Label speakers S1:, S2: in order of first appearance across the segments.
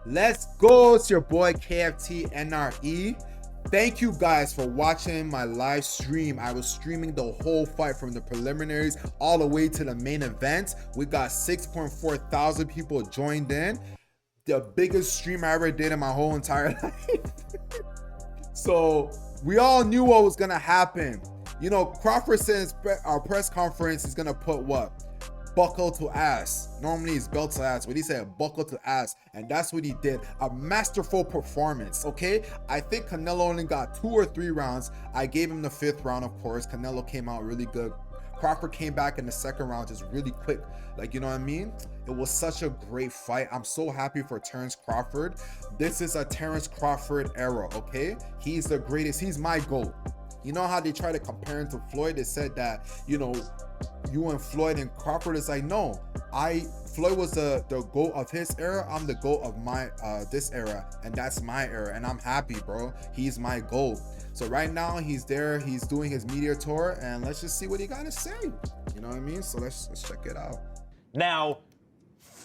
S1: Let's go. It's your boy KFT NRE. Thank you guys for watching my live stream. I was streaming the whole fight from the preliminaries all the way to the main event. We got 6.4 thousand people joined in. The biggest stream I ever did in my whole entire life. So we all knew what was gonna happen. You know, Crawford says our press conference is gonna put what? Buckle to ass. Normally it's belt to ass, but he said buckle to ass, and that's what he did. A masterful performance, okay? I think Canelo only got 2 or 3 rounds. I gave him the 5th round, of course. Canelo came out really good. Crawford came back in the 2nd round just really quick. Like, you know what I mean? It was such a great fight. I'm so happy for Terence Crawford. This is a Terence Crawford era, okay? He's the greatest. He's my GOAT. You know how they try to compare him to Floyd? They said that, you know, you and Floyd and Crawford is like, no, Floyd was the GOAT of his era. I'm the GOAT of my this era, and that's my era, and I'm happy, bro. He's my GOAT. So right now he's there, he's doing his media tour, and let's just see what he got to say. You know what I mean? So let's check it out.
S2: Now,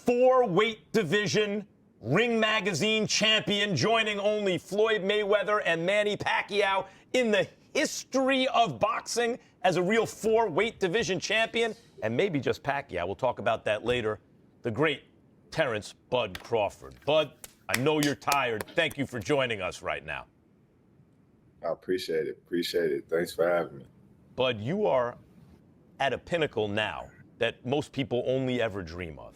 S2: 4-weight division Ring Magazine champion, joining only Floyd Mayweather and Manny Pacquiao in the history of boxing as a real 4-weight division champion, and maybe just Pacquiao. We'll talk about that later. The great Terence Bud Crawford. Bud, I know you're tired. Thank you for joining us right now.
S3: I appreciate it. Appreciate it. Thanks for having me.
S2: Bud, you are at a pinnacle now that most people only ever dream of.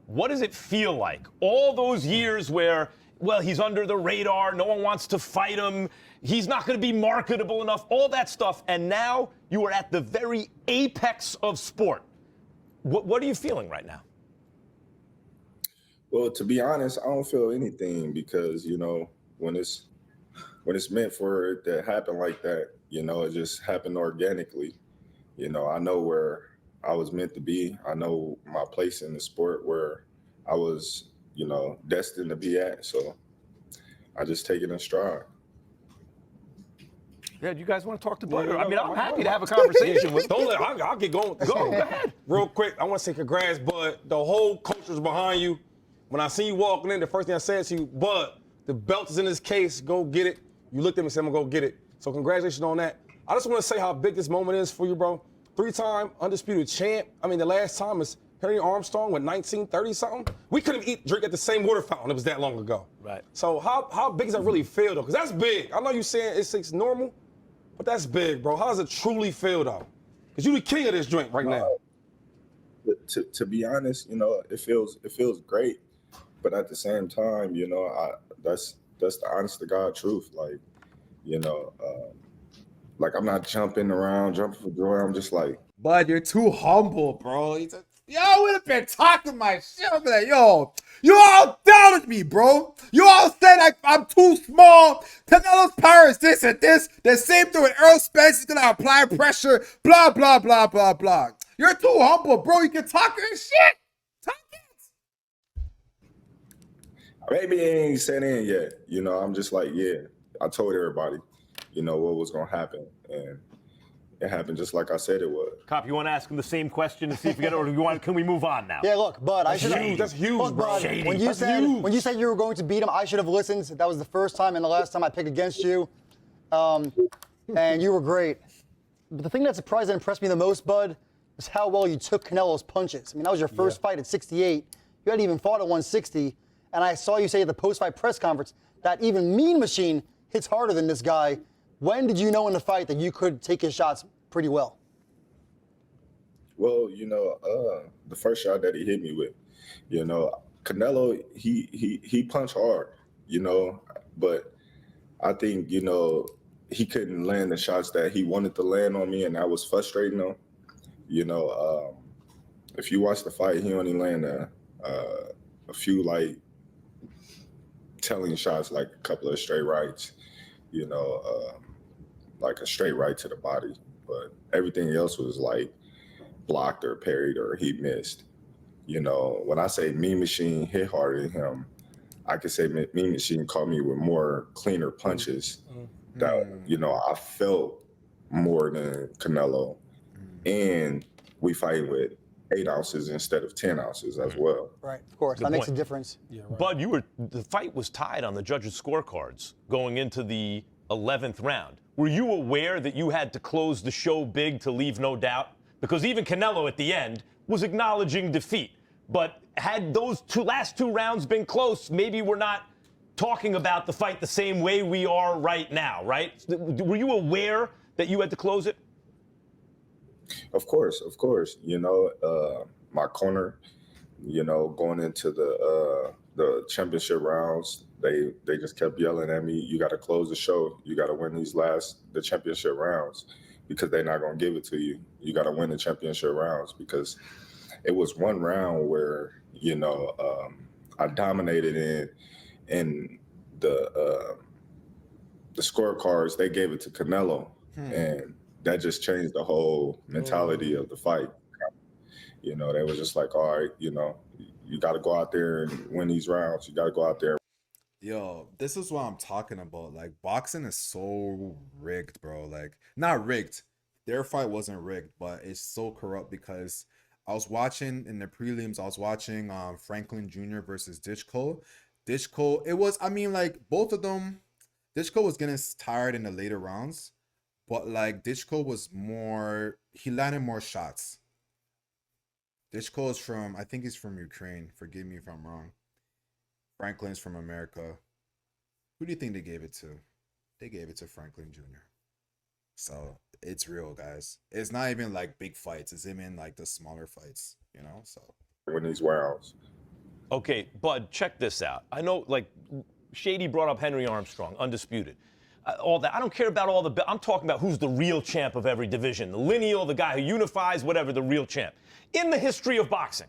S2: What does it feel like? All those years where, well, he's under the radar, no one wants to fight him, he's not going to be marketable enough, all that stuff, and now you are at the very apex of sport. What are you feeling right now?
S3: Well, to be honest, I don't feel anything because, you know, when it's meant for it to happen like that, you know, it just happened organically. You know, I know where I was meant to be. I know my place in the sport where I was, you know, destined to be at. So I just take it in stride.
S2: Yeah, do you guys want to talk to Bud? I mean, I'm happy to have a conversation with him.
S4: I'll get going.
S2: Go ahead.
S4: Real quick, I want to say congrats, Bud. The whole culture's behind you. When I seen you walking in, the first thing I said to you, Bud, the belt is in this case. Go get it. You looked at me and said, I'm going to go get it. So congratulations on that. I just want to say how big this moment is for you, bro. 3-time undisputed champ. I mean, the last time was Henry Armstrong with 1930-something. We couldn't drink at the same water fountain. It was that long ago.
S2: Right.
S4: So how big does that really feel, though? Because that's big. I know you're saying it's normal, but that's big, bro. How does it truly feel, though? Because you're the king of this joint right now.
S3: To be honest, you know, it feels great. But at the same time, you know, that's the honest to God truth. Like, you know, like I'm not jumping for joy. I'm just like,
S1: Bud, you're too humble, bro. Y'all would have been talking my shit. I'd be like, yo, you all doubted me, bro. You all said I'm too small. Canelo's power is this and this. The same thing with Earl Spence. He's gonna apply pressure. Blah, blah, blah, blah, blah. You're too humble, bro. You can talk your shit. Talk it.
S3: maybe it ain't set in yet. You know, I'm just like, yeah, I told everybody, you know, what was going to happen. And it happened just like I said it would.
S2: Cop, you want to ask him the same question to see if we get it, or can we move on now?
S5: Yeah, look, Bud, I should have.
S4: That's huge,
S5: Look,
S4: bro.
S5: Bud, when you said you were going to beat him, I should have listened. That was the first time and the last time I picked against you. And you were great. But the thing that surprised and impressed me the most, Bud, is how well you took Canelo's punches. I mean, that was your first fight at 68. You hadn't even fought at 160. And I saw you say at the post-fight press conference that even Mean Machine hits harder than this guy. When did you know in the fight that you could take his shots pretty well?
S3: Well, you know, the first shot that he hit me with, you know, Canelo, he punched hard, you know, but I think, you know, he couldn't land the shots that he wanted to land on me, and that was frustrating him. You know, if you watch the fight, he only landed a few, like, telling shots, like a couple of straight rights, you know, like a straight right to the body. But everything else was, like, blocked or parried or he missed. You know, when I say Mean Machine hit harder than him, I could say Mean Machine caught me with more cleaner punches that, you know, I felt more than Canelo. And we fight with 8 ounces instead of 10 ounces as well.
S5: Right, of course. That makes a difference.
S2: Bud, the fight was tied on the judges' scorecards going into the 11th round. Were you aware that you had to close the show big to leave no doubt? Because even Canelo at the end was acknowledging defeat. But had those last two rounds been close, maybe we're not talking about the fight the same way we are right now, right? Were you aware that you had to close it?
S3: Of course. You know, my corner, you know, going into the championship rounds, they just kept yelling at me, you got to close the show. You got to win the championship rounds because they're not going to give it to you. You got to win the championship rounds because it was one round where, you know, I dominated in the scorecards. They gave it to Canelo, and that just changed the whole mentality of the fight. You know, they were just like, all right, you know, you got to go out there and win these rounds. You got to go out there.
S1: Yo, this is what I'm talking about. Like, boxing is so rigged, bro. Like, not rigged. Their fight wasn't rigged, but it's so corrupt because I was watching in the prelims, I was watching Franklin Jr. versus Ditchko. It was, I mean, like, both of them, Ditchko was getting tired in the later rounds, but, like, Ditchko was more, he landed more shots. Ditchko is from, I think he's from Ukraine. Forgive me if I'm wrong. Franklin's from America. Who do you think they gave it to? They gave it to Franklin Jr. So it's real, guys. It's not even like big fights. It's even like the smaller fights, you know? So
S3: Win these rounds.
S2: Okay, Bud, check this out. I know, like, Shady brought up Henry Armstrong, undisputed. All that. I don't care about all the... I'm talking about who's the real champ of every division. The lineal, the guy who unifies, whatever, the real champ. In the history of boxing,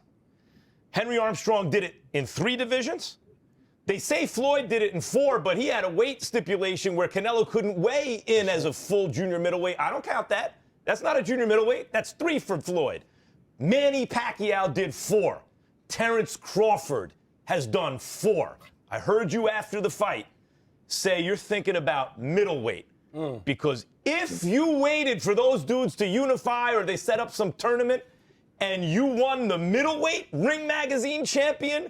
S2: Henry Armstrong did it in 3 divisions. They say Floyd did it in 4, but he had a weight stipulation where Canelo couldn't weigh in as a full junior middleweight. I don't count that. That's not a junior middleweight. That's 3 for Floyd. Manny Pacquiao did 4. Terence Crawford has done 4. I heard you after the fight say you're thinking about middleweight. Because if you waited for those dudes to unify or they set up some tournament and you won the middleweight Ring Magazine champion,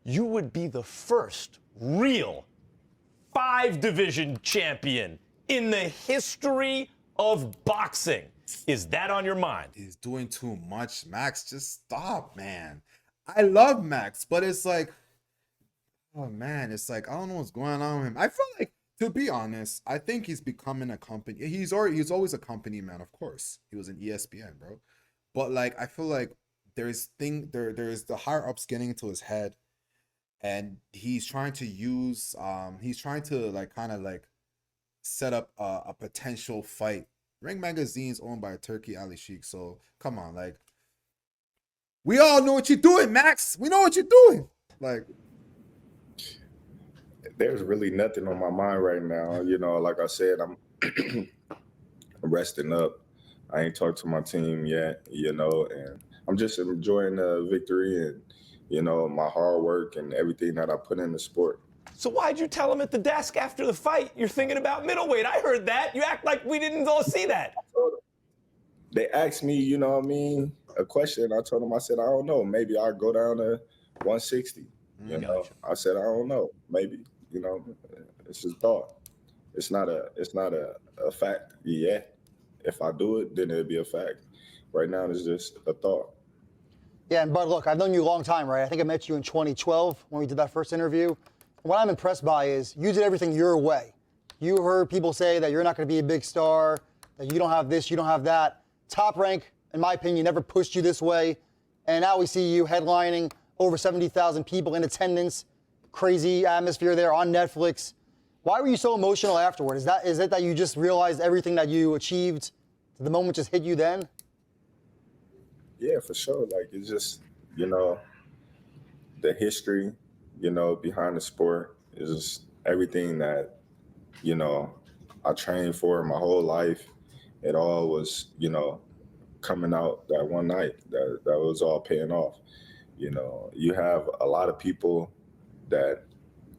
S2: you would be the first real 5-division champion in the history of boxing. Is that on your mind?
S1: he's doing too much, Max. Just stop, man. I love Max, but it's like, oh man, it's like I don't know what's going on with him. I feel like, to be honest, I think he's becoming a company. He's always a company man, of course. He was an ESPN, bro. But like I feel like there's the higher ups getting into his head, and he's trying to use like kind of like set up a potential fight. Ring Magazine's owned by Turkey Ali Sheikh, so come on, like we all know what you're doing, Max. We know what you're doing. Like,
S3: There's really nothing on my mind right now. You know, like I said, I'm resting up. I ain't talked to my team yet, you know, and I'm just enjoying the victory and, you know, my hard work and everything that I put in the sport.
S2: So why'd you tell him at the desk after the fight you're thinking about middleweight? I heard that. You act like we didn't all see that.
S3: They asked me, you know what I mean, a question. I told them, I said, I don't know. Maybe I'll go down to 160. You know, I said, I don't know. Maybe, you know, it's just thought. It's not a fact yet. If I do it, then it'll be a fact. Right now, it's just a thought.
S5: Yeah, and Bud, look, I've known you a long time, right? I think I met you in 2012 when we did that first interview. What I'm impressed by is you did everything your way. You heard people say that you're not going to be a big star, that you don't have this, you don't have that. Top Rank, in my opinion, never pushed you this way. And now we see you headlining over 70,000 people in attendance. Crazy atmosphere there on Netflix. Why were you so emotional afterward? Is it that you just realized everything that you achieved? Did the moment just hit you then?
S3: Yeah, for sure. Like, it's just, you know, the history, you know, behind the sport is just everything that, you know, I trained for my whole life. It all was, you know, coming out that one night. That was all paying off. You know, you have a lot of people that,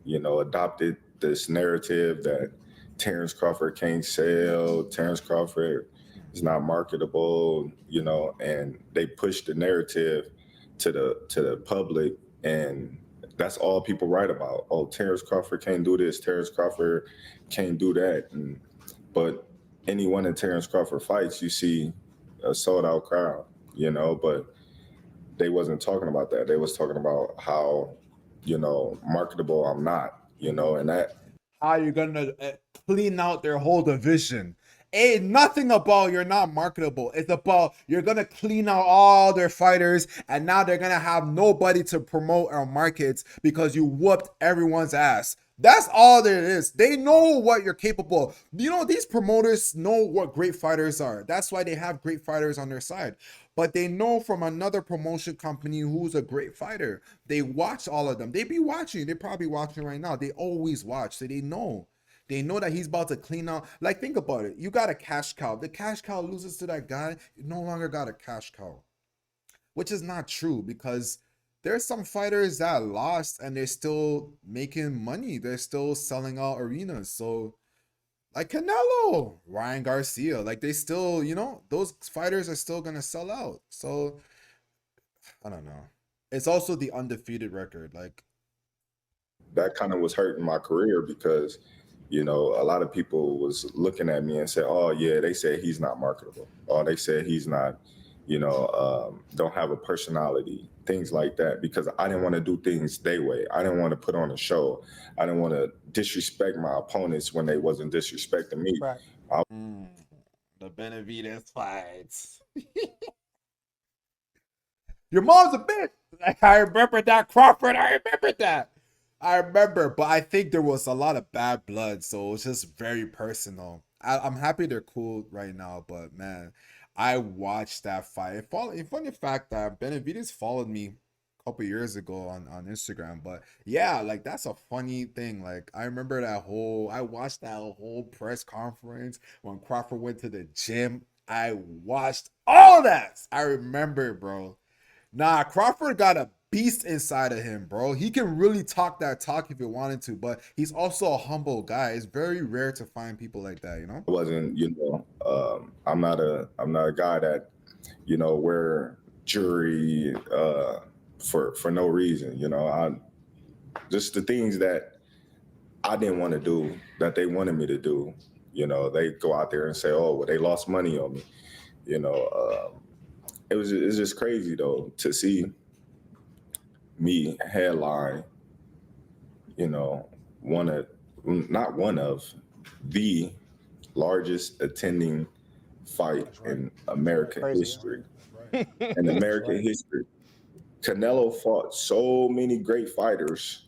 S3: you know, adopted this narrative that Terence Crawford can't sell, Terence Crawford it's not marketable, you know, and they push the narrative to the public, and that's all people write about. Oh, Terence Crawford can't do this, Terence Crawford can't do that. But anyone in Terence Crawford fights, you see a sold out crowd, you know, but they wasn't talking about that. They was talking about how, you know, marketable I'm not, you know, and that.
S1: How you gonna clean out their whole division? Ain't nothing about you're not marketable. It's about you're gonna clean out all their fighters, and now they're gonna have nobody to promote our markets because you whooped everyone's ass. That's all there is. They know what you're capable of. You know, these promoters know what great fighters are. That's why they have great fighters on their side. But they know from another promotion company who's a great fighter. They watch all of them. They be watching. They're probably watching right now. They always watch. So they know. They know that he's about to clean out. Like, think about it. You got a cash cow. The cash cow loses to that guy. You no longer got a cash cow. Which is not true, because there's some fighters that lost and they're still making money. They're still selling out arenas. So, like Canelo, Ryan Garcia, like they still, you know, those fighters are still going to sell out. So, I don't know. It's also the undefeated record. Like,
S3: that kind of was hurting my career because, you know, a lot of people was looking at me and said, oh, yeah, they said he's not marketable. Or they said he's not, you know, don't have a personality, things like that, because I didn't want to do things their way. I didn't want to put on a show. I didn't want to disrespect my opponents when they wasn't disrespecting me.
S5: Right.
S1: The Benavidez fights. Your mom's a bitch. Like, I remember that, Crawford. I remember that. I remember, but I think there was a lot of bad blood, so it was just very personal. I'm happy they're cool right now, but man, I watched that fight. Funny fact that Benavidez followed me a couple years ago on Instagram, but yeah, like that's a funny thing. Like I remember I watched that whole press conference when Crawford went to the gym. I watched all that. I remember, bro. Nah, Crawford got a beast inside of him, bro. He can really talk that talk if he wanted to, but he's also a humble guy. It's very rare to find people like that, you know?
S3: I wasn't, you know, I'm not a guy that, you know, wear jewelry for no reason. You know, I just the things that I didn't want to do that they wanted me to do. You know, they go out there and say, oh, well, they lost money on me. You know, it's just crazy though to see me headline, you know, not one of the largest attending fight in American history. In American history. Canelo fought so many great fighters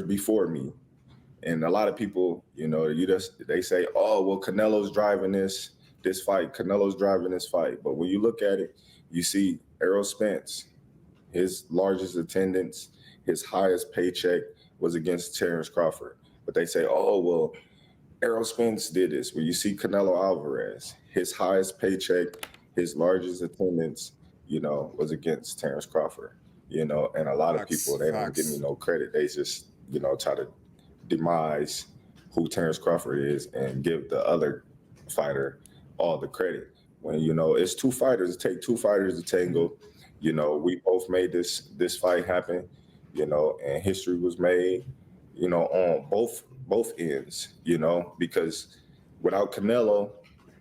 S3: before me. And a lot of people, you know, they say, oh, well, Canelo's driving this fight. Canelo's driving this fight. But when you look at it, you see Errol Spence, his largest attendance, his highest paycheck was against Terence Crawford. But they say, oh, well, Errol Spence did this. When you see Canelo Alvarez, his highest paycheck, his largest attendance, you know, was against Terence Crawford. You know, and a lot of people, they don't give me no credit. They just, you know, try to demise who Terence Crawford is and give the other fighter all the credit. When, you know, it's two fighters. It takes two fighters to tango. You know, we both made this fight happen, you know, and history was made, you know, on both ends, you know, because without Canelo,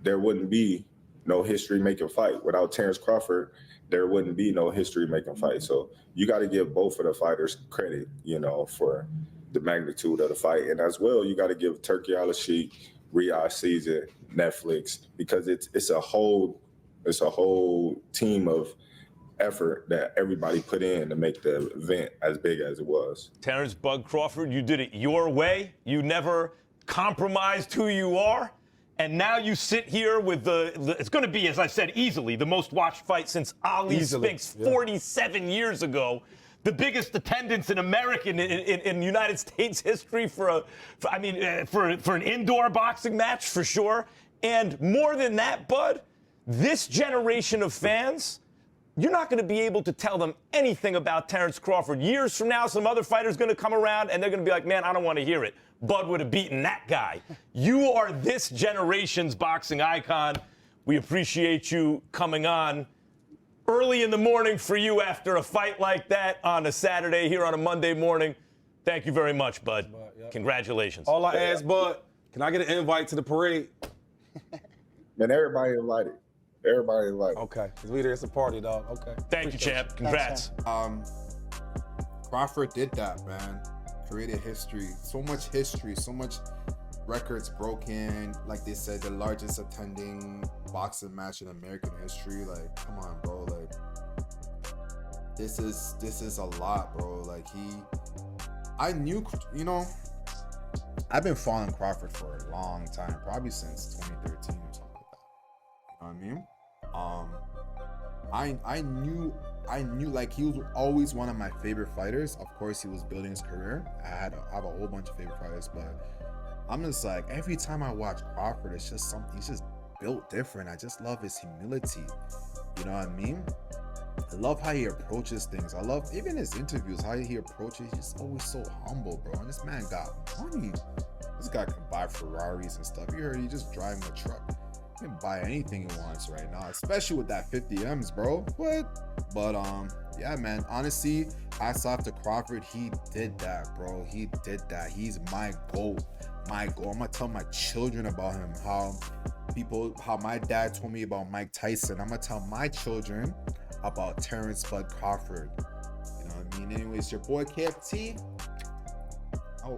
S3: there wouldn't be no history-making fight. Without Terence Crawford, there wouldn't be no history-making fight. So you got to give both of the fighters credit, you know, for the magnitude of the fight. And as well, you got to give Turkey Al-Sheikh, Riyadh Season, Netflix, because it's a whole team of effort that everybody put in to make the event as big as it was.
S2: Terence Bud Crawford, you did it your way. You never compromised who you are. And now you sit here with it's going to be, as I said, easily the most watched fight since Ali Spinks 47 years ago. The biggest attendance in American in United States history for an indoor boxing match for sure. And more than that, Bud, this generation of fans you're not going to be able to tell them anything about Terence Crawford. Years from now, some other fighter's going to come around and they're going to be like, man, I don't want to hear it. Bud would have beaten that guy. You are this generation's boxing icon. We appreciate you coming on early in the morning for you after a fight like that on a Saturday here on a Monday morning. Thank you very much, Bud. Congratulations.
S4: All I ask, Bud, can I get an invite to the parade?
S3: Man, everybody invited. Everybody invited.
S4: Okay, because we there, it's a party, dog. Okay.
S2: Thank you, champ. Congrats.
S1: Crawford did that, man. Created history. So much history, so much records broken. Like they said, the largest attending boxing match in American history. Like, come on, bro. Like, this is a lot, bro. Like, I knew, you know, I've been following Crawford for a long time, probably since 2013 or something like that. You know what I mean? I knew like he was always one of my favorite fighters. Of course, he was building his career. I have a whole bunch of favorite fighters, but I'm just like, every time I watch Crawford, it's just something, he's just built different. I just love his humility. You know what I mean? I love how he approaches things. I love even his interviews, how he approaches. He's always so humble, bro. And this man got money. This guy can buy Ferraris and stuff. You heard he just driving a truck. He can buy anything he wants right now, especially with that 50 M's, bro. What? But yeah, man. Honestly, hats off to Crawford. He did that, bro. He did that. He's my GOAT. My GOAT. I'm gonna tell my children about him. How my dad told me about Mike Tyson. I'm gonna tell my children about Terence Bud Crawford. You know what I mean? Anyways, your boy KFT. Oh.